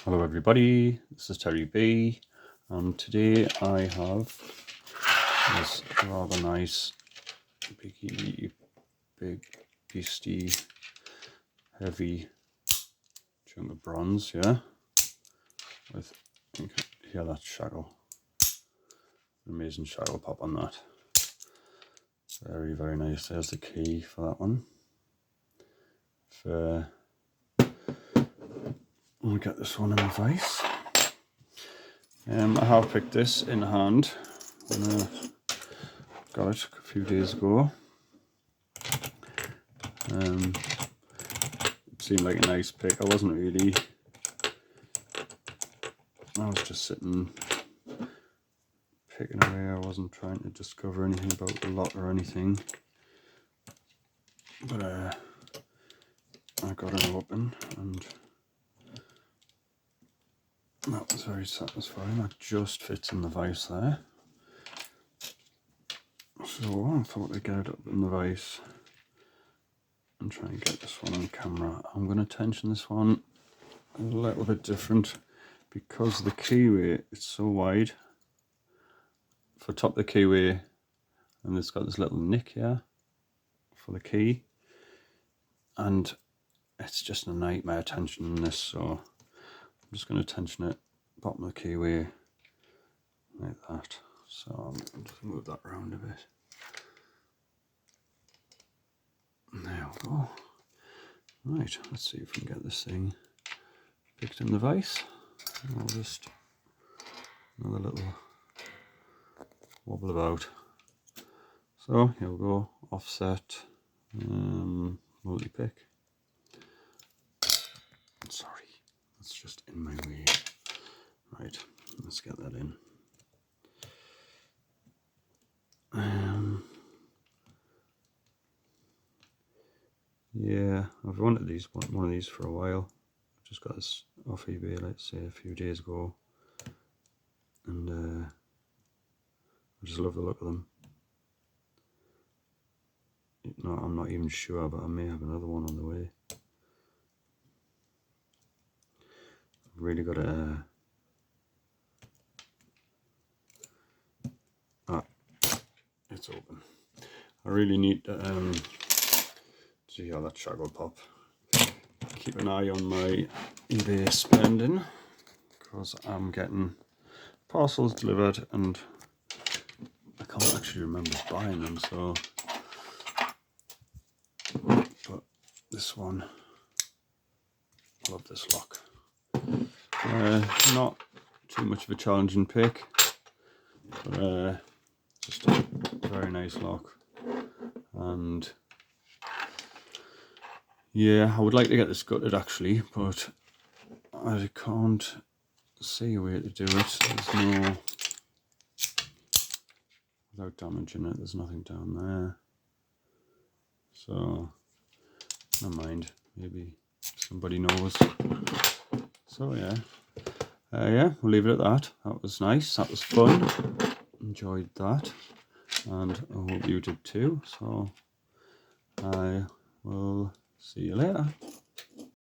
Hello everybody, this is Terry B, and today I have this rather nice big beastie heavy chunk of bronze, yeah, with, you can hear that shaggle, amazing shaggle pop on that, very nice. There's the key for that one. I'll get this one in the vise. I have picked this in hand. Got it a few days ago. It seemed like a nice pick. I wasn't really. I was just sitting picking away. I wasn't trying to discover anything about the lot or anything. But I got it open and that was very satisfying. That just fits in the vise there. So I thought I'd get it up in the vise and try and get this one on camera. I'm going to tension this one a little bit different because the keyway is so wide for top of the keyway, and it's got this little nick here for the key, and it's just a nightmare tensioning this, so I'm just going to tension it bottom of the keyway like that. So I'll just move that around a bit. There we go. Right, let's see if we can get this thing picked in the vise. I'll just another little wobble about. So here we go, offset, multi-pick. Sorry, that's just in my way. Right, let's get that in. Yeah, I've wanted one of these for a while. I just got this off eBay, let's say a few days ago, and I just love the look of them. No, I'm not even sure, but I may have another one on the way. I've really got to it's open. I really need to see how that shaggle pop. Keep an eye on my eBay spending because I'm getting parcels delivered and I can't actually remember buying them, so but this one, I love this lock. Not too much of a challenging pick, but just a very nice lock. And yeah, I would like to get this gutted actually, but I can't see a way to do it. There's no, without damaging it, there's nothing down there. So, never mind, maybe somebody knows. So yeah, yeah, we'll leave it at that. That was nice, that was fun, enjoyed that, and I hope you did too. So I will see you later.